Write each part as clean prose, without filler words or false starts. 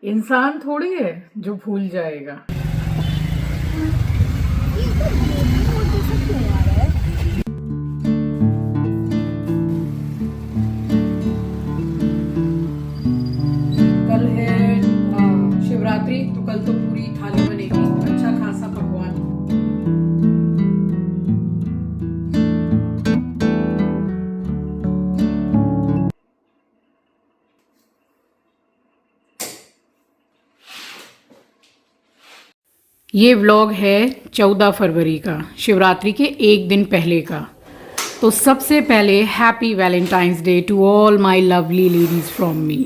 इंसान थोड़ी है जो भूल जाएगा। कल है शिवरात्रि, तो कल तो पूरी थाली बनेगी, अच्छा खासा पकवान। ये व्लॉग है 14 फरवरी का, शिवरात्रि के एक दिन पहले का। तो सबसे पहले happy Valentine's day to all my lovely ladies from me.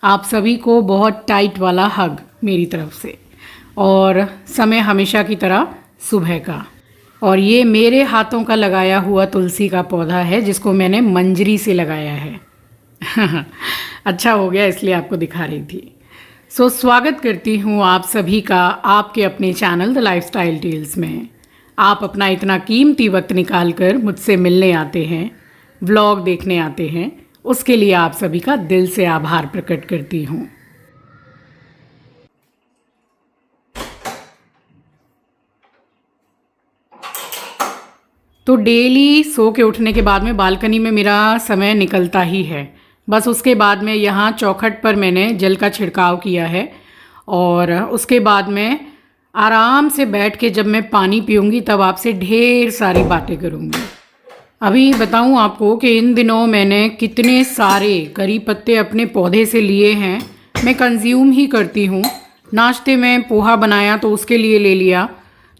आप सभी को बहुत टाइट वाला हग मेरी तरफ से। और समय हमेशा की तरह सुबह का। और ये मेरे हाथों का लगाया हुआ तुलसी का पौधा है, जिसको मैंने मंजरी से लगाया है। अच्छा हो गया, इसलिए आपको दिखा रही थी। स्वागत करती हूँ आप सभी का आपके अपने चैनल द लाइफस्टाइल टेल्स में। आप अपना इतना कीमती वक्त निकाल कर मुझसे मिलने आते हैं, व्लॉग देखने आते हैं, उसके लिए आप सभी का दिल से आभार प्रकट करती हूँ। तो डेली सो के उठने के बाद में बालकनी में मेरा समय निकलता ही है। बस उसके बाद में यहाँ चौखट पर मैंने जल का छिड़काव किया है। और उसके बाद में आराम से बैठ के जब मैं पानी पीऊँगी तब आपसे ढेर सारी बातें करूँगी। अभी बताऊँ आपको कि इन दिनों मैंने कितने सारे करी पत्ते अपने पौधे से लिए हैं। मैं कंज्यूम ही करती हूँ। नाश्ते में पोहा बनाया तो उसके लिए ले लिया,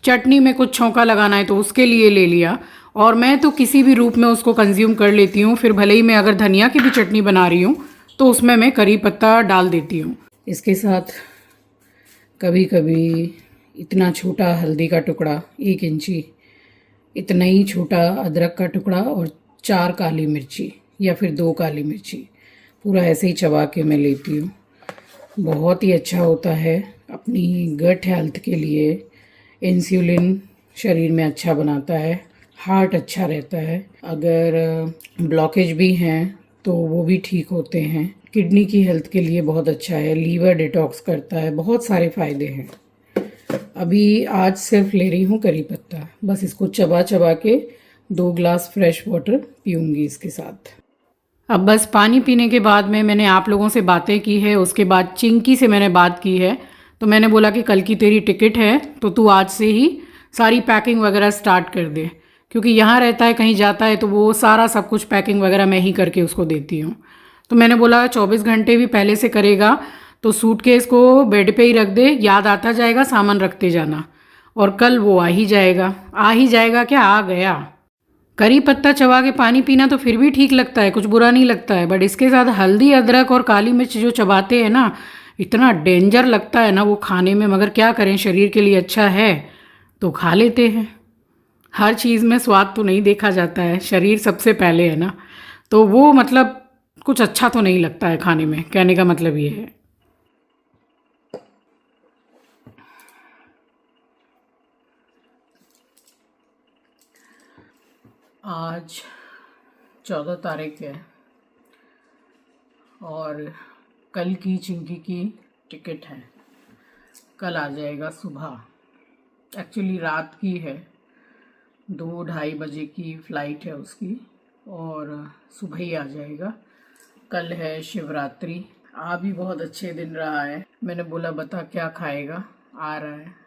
चटनी में कुछ छौंका लगाना है तो उसके लिए ले लिया। और मैं तो किसी भी रूप में उसको कंज्यूम कर लेती हूँ। फिर भले ही मैं अगर धनिया की भी चटनी बना रही हूँ तो उसमें मैं करी पत्ता डाल देती हूँ। इसके साथ कभी कभी इतना छोटा हल्दी का टुकड़ा, 1 इंची, इतना ही छोटा अदरक का टुकड़ा और 4 काली मिर्ची या फिर 2 काली मिर्ची, पूरा ऐसे ही चबा के मैं लेती हूँ। बहुत ही अच्छा होता है अपनी गट हेल्थ के लिए। इंसुलिन शरीर में अच्छा बनाता है, हार्ट अच्छा रहता है। अगर ब्लॉकेज भी हैं तो वो भी ठीक होते हैं। किडनी की हेल्थ के लिए बहुत अच्छा है, लीवर डिटॉक्स करता है, बहुत सारे फ़ायदे हैं। अभी आज सिर्फ ले रही हूँ करी पत्ता, बस इसको चबा चबा के 2 ग्लास फ्रेश वाटर पीऊँगी इसके साथ। अब बस पानी पीने के बाद में मैंने आप लोगों से बातें की है, उसके बाद चिंकी से मैंने बात की है। तो मैंने बोला कि कल की तेरी टिकट है तो तू आज से ही सारी पैकिंग वगैरह स्टार्ट कर दे, क्योंकि यहाँ रहता है, कहीं जाता है तो वो सारा सब कुछ पैकिंग वगैरह मैं ही करके उसको देती हूँ। तो मैंने बोला 24 घंटे भी पहले से करेगा तो सूटकेस को बेड पे ही रख दे, याद आता जाएगा, सामान रखते जाना, और कल वो आ ही जाएगा। आ ही जाएगा क्या, आ गया। करी पत्ता चबा के पानी पीना तो फिर भी ठीक लगता है, कुछ बुरा नहीं लगता है, बट इसके साथ हल्दी अदरक और काली मिर्च जो चबाते हैं ना, इतना डेंजर लगता है ना वो खाने में। मगर क्या करें, शरीर के लिए अच्छा है तो खा लेते हैं। हर चीज़ में स्वाद तो नहीं देखा जाता है, शरीर सबसे पहले है ना। तो वो मतलब कुछ अच्छा तो नहीं लगता है खाने में, कहने का मतलब ये है। आज 14 तारीख है और कल की चिंकी की टिकट है, कल आ जाएगा सुबह। एक्चुअली रात की है, 2-2:30 बजे की फ़्लाइट है उसकी, और सुबह ही आ जाएगा। कल है शिवरात्रि। आ भी बहुत अच्छे दिन रहा है। मैंने बोला बता क्या खाएगा, आ रहा है।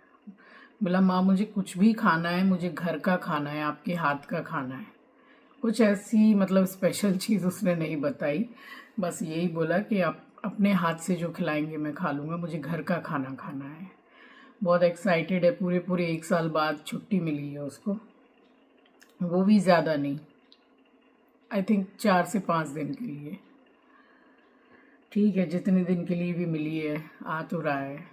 बोला माँ मुझे कुछ भी खाना है, मुझे घर का खाना है, आपके हाथ का खाना है। कुछ ऐसी मतलब स्पेशल चीज़ उसने नहीं बताई, बस यही बोला कि आप अपने हाथ से जो खिलाएंगे मैं खा लूँगा, मुझे घर का खाना खाना है। बहुत एक्साइटेड है, पूरे पूरे 1 साल बाद छुट्टी मिली है उसको, वो भी ज़्यादा नहीं, आई थिंक 4 से 5 दिन के लिए। ठीक है, जितने दिन के लिए भी मिली है, आ तो रहा है।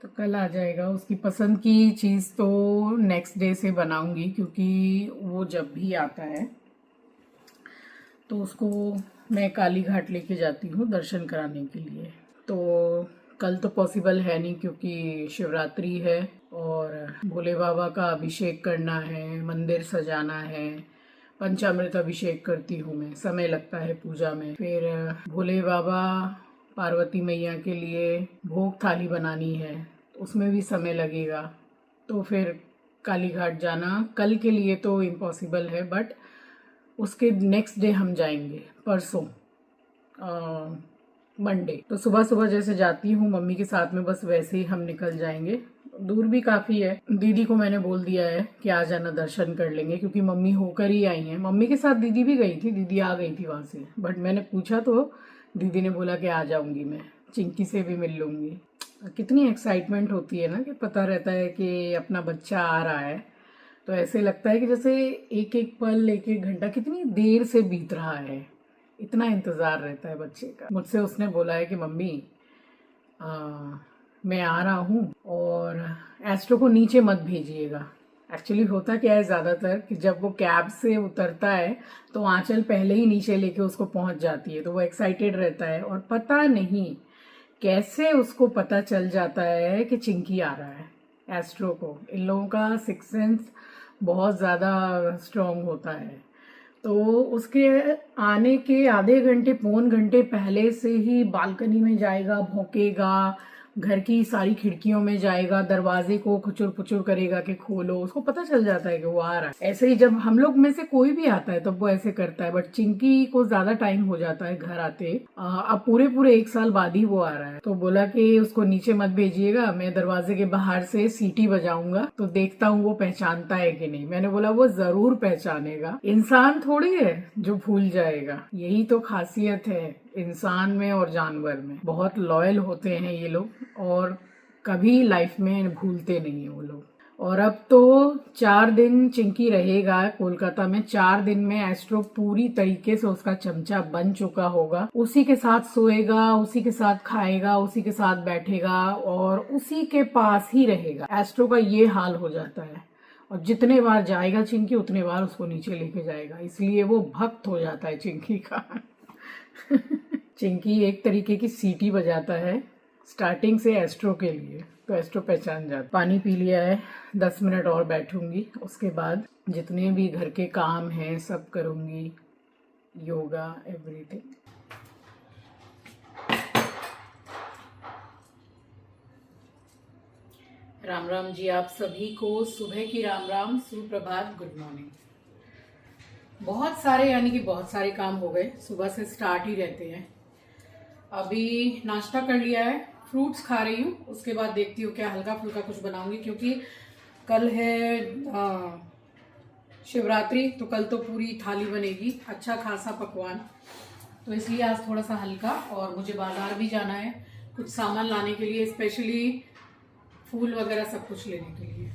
तो कल आ जाएगा। उसकी पसंद की चीज़ तो नेक्स्ट डे से बनाऊंगी, क्योंकि वो जब भी आता है तो उसको मैं काली घाट लेके जाती हूँ दर्शन कराने के लिए। तो कल तो पॉसिबल है नहीं, क्योंकि शिवरात्रि है और भोले बाबा का अभिषेक करना है, मंदिर सजाना है, पंचामृत अभिषेक करती हूँ मैं, समय लगता है पूजा में। फिर भोले बाबा पार्वती मैया के लिए भोग थाली बनानी है, उसमें भी समय लगेगा। तो फिर काली घाट जाना कल के लिए तो इम्पॉसिबल है, बट उसके नेक्स्ट डे हम जाएंगे, परसों मंडे। तो सुबह सुबह जैसे जाती हूँ मम्मी के साथ में, बस वैसे ही हम निकल जाएंगे। दूर भी काफ़ी है। दीदी को मैंने बोल दिया है कि आ जाना, दर्शन कर लेंगे, क्योंकि मम्मी होकर ही आई हैं। मम्मी के साथ दीदी भी गई थी, दीदी आ गई थी वहाँ से, बट मैंने पूछा तो दीदी ने बोला कि आ जाऊंगी, मैं चिंकी से भी मिल लूँगी। कितनी एक्साइटमेंट होती है ना, कि पता रहता है कि अपना बच्चा आ रहा है, तो ऐसे लगता है कि जैसे एक एक पल, एक एक घंटा कितनी देर से बीत रहा है, इतना इंतज़ार रहता है बच्चे का। मुझसे उसने बोला है कि मम्मी मैं आ रहा हूँ और एस्ट्रो को नीचे मत भेजिएगा। एक्चुअली होता क्या है ज़्यादातर कि जब वो कैब से उतरता है तो आंचल पहले ही नीचे लेके उसको पहुँच जाती है, तो वो एक्साइटेड रहता है, और पता नहीं कैसे उसको पता चल जाता है कि चिंकी आ रहा है। एस्ट्रो को, इन लोगों का सिक्स सेंस बहुत ज़्यादा स्ट्रॉन्ग होता है। तो उसके आने के आधे घंटे पौन घंटे पहले से ही बालकनी में जाएगा, भौंकेगा, घर की सारी खिड़कियों में जाएगा, दरवाजे को खुचुर पुचुर करेगा कि खोलो, उसको पता चल जाता है कि वो आ रहा है। ऐसे ही जब हम लोग में से कोई भी आता है तब वो ऐसे करता है, बट चिंकी को ज्यादा टाइम हो जाता है घर आते। अब पूरे 1 साल बाद ही वो आ रहा है। तो बोला कि उसको नीचे मत भेजिएगा, मैं दरवाजे के बाहर से सीटी बजाऊंगा तो देखता हूँ वो पहचानता है कि नहीं। मैंने बोला वो जरूर पहचानेगा, इंसान थोड़ी है जो भूल जाएगा। यही तो खासियत है इंसान में और जानवर में, बहुत लॉयल होते हैं ये लोग, और कभी लाइफ में भूलते नहीं है वो लोग। और अब तो 4 दिन चिंकी रहेगा कोलकाता में। 4 दिन में एस्ट्रो पूरी तरीके से उसका चमचा बन चुका होगा। उसी के साथ सोएगा, उसी के साथ खाएगा, उसी के साथ बैठेगा और उसी के पास ही रहेगा। एस्ट्रो का ये हाल हो जाता है, और जितने बार जाएगा चिंकी उतने बार उसको नीचे लेके जाएगा, इसलिए वो भक्त हो जाता है चिंकी का। चिंकी एक तरीके की सीटी बजाता है स्टार्टिंग से एस्ट्रो के लिए, तो एस्ट्रो पहचान जाता। पानी पी लिया है, 10 मिनट और बैठूंगी, उसके बाद जितने भी घर के काम हैं सब करूंगी, योगा एवरीथिंग। राम राम जी, आप सभी को सुबह की राम राम, सुप्रभात, गुड मॉर्निंग। बहुत सारे, यानी कि बहुत सारे काम हो गए, सुबह से स्टार्ट ही रहते हैं। अभी नाश्ता कर लिया है, फ्रूट्स खा रही हूँ, उसके बाद देखती हूँ क्या हल्का फुल्का कुछ बनाऊंगी, क्योंकि कल है शिवरात्रि, तो कल तो पूरी थाली बनेगी, अच्छा खासा पकवान, तो इसलिए आज थोड़ा सा हल्का। और मुझे बाजार भी जाना है कुछ सामान लाने के लिए, स्पेशली फूल वगैरह सब कुछ लेने के लिए।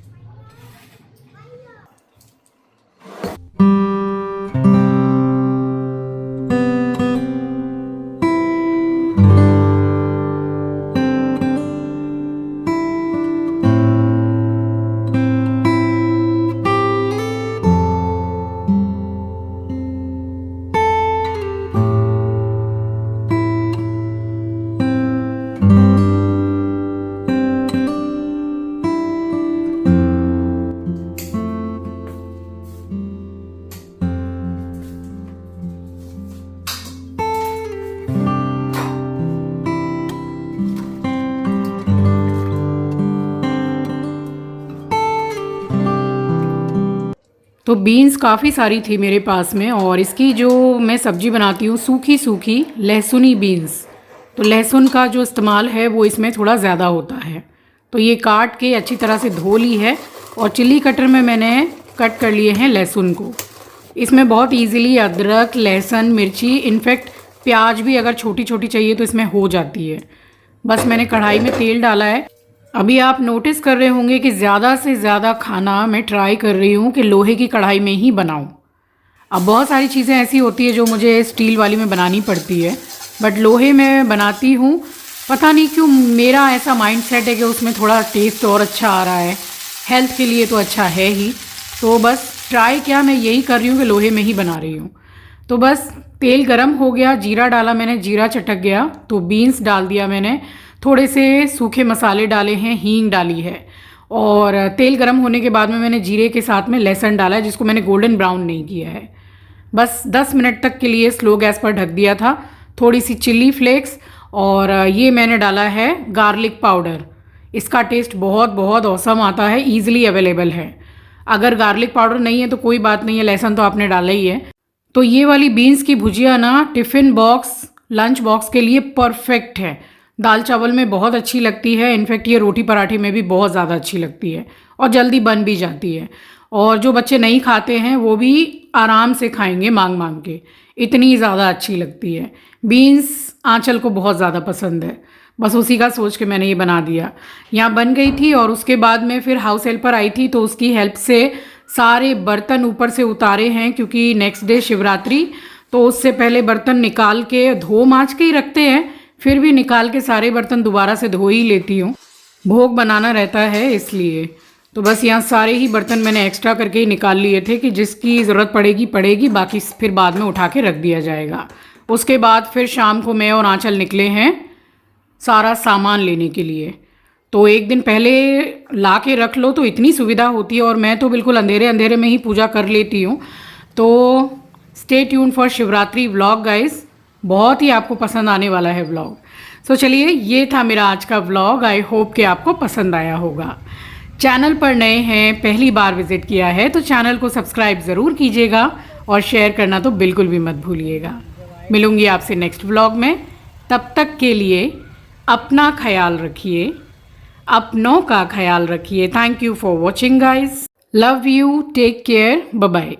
तो बीन्स काफ़ी सारी थी मेरे पास में, और इसकी जो मैं सब्जी बनाती हूँ सूखी सूखी लहसुनी बीन्स, तो लहसुन का जो इस्तेमाल है वो इसमें थोड़ा ज़्यादा होता है। तो ये काट के अच्छी तरह से धो ली है, और चिल्ली कटर में मैंने कट कर लिए हैं लहसुन को। इसमें बहुत इजीली अदरक, लहसुन, मिर्ची, इनफैक्ट प्याज भी अगर छोटी छोटी चाहिए तो इसमें हो जाती है। बस मैंने कढ़ाई में तेल डाला है। अभी आप नोटिस कर रहे होंगे कि ज़्यादा से ज़्यादा खाना मैं ट्राई कर रही हूँ कि लोहे की कढ़ाई में ही बनाऊँ। अब बहुत सारी चीज़ें ऐसी होती है जो मुझे स्टील वाली में बनानी पड़ती है, बट लोहे में बनाती हूँ। पता नहीं क्यों मेरा ऐसा माइंड सेट है कि उसमें थोड़ा टेस्ट और अच्छा आ रहा है, हेल्थ के लिए तो अच्छा है ही। तो बस ट्राई क्या मैं यही कर रही हूँ कि लोहे में ही बना रही हूँ। तो बस तेल गरम हो गया, जीरा डाला मैंने, जीरा चटक गया तो बीन्स डाल दिया मैंने, थोड़े से सूखे मसाले डाले हैं, हींग डाली है, और तेल गरम होने के बाद में मैंने जीरे के साथ में लहसुन डाला है, जिसको मैंने गोल्डन ब्राउन नहीं किया है। बस 10 मिनट तक के लिए स्लो गैस पर ढक दिया था। थोड़ी सी चिल्ली फ्लेक्स और ये मैंने डाला है गार्लिक पाउडर। इसका टेस्ट बहुत बहुत औसम आता है, ईजिली अवेलेबल है। अगर गार्लिक पाउडर नहीं है तो कोई बात नहीं है, लहसुन तो आपने डाला ही है। तो ये वाली बीन्स की भुजिया ना टिफ़िन बॉक्स, लंच बॉक्स के लिए परफेक्ट है। दाल चावल में बहुत अच्छी लगती है, इनफैक्ट ये रोटी पराठे में भी बहुत ज़्यादा अच्छी लगती है और जल्दी बन भी जाती है। और जो बच्चे नहीं खाते हैं वो भी आराम से खाएंगे मांग मांग के, इतनी ज़्यादा अच्छी लगती है। बीन्स आंचल को बहुत ज़्यादा पसंद है, बस उसी का सोच के मैंने ये बना दिया। यहाँ बन गई थी और उसके बाद में फिर हाउस हेल्पर आई थी तो उसकी हेल्प से सारे बर्तन ऊपर से उतारे हैं, क्योंकि नेक्स्ट डे शिवरात्रि, तो उससे पहले बर्तन निकाल के धो माँज के ही रखते हैं, फिर भी निकाल के सारे बर्तन दोबारा से धो ही लेती हूँ, भोग बनाना रहता है इसलिए। तो बस यहाँ सारे ही बर्तन मैंने एक्स्ट्रा करके ही निकाल लिए थे कि जिसकी ज़रूरत पड़ेगी पड़ेगी, बाकी फिर बाद में उठा के रख दिया जाएगा। उसके बाद फिर शाम को मैं और आंचल निकले हैं सारा सामान लेने के लिए। तो एक दिन पहले ला के रख लो तो इतनी सुविधा होती है, और मैं तो बिल्कुल अंधेरे अंधेरे में ही पूजा कर लेती हूँ। तो stay tune for Shivratri vlog guys, बहुत ही आपको पसंद आने वाला है व्लॉग। सो चलिए, ये था मेरा आज का व्लॉग। आई होप कि आपको पसंद आया होगा। चैनल पर नए हैं, पहली बार विजिट किया है तो चैनल को सब्सक्राइब ज़रूर कीजिएगा और शेयर करना तो बिल्कुल भी मत भूलिएगा। मिलूंगी आपसे नेक्स्ट व्लॉग में, तब तक के लिए अपना ख्याल रखिए, अपनों का ख्याल रखिए। Thank you for watching guys, love you, take care, bye bye.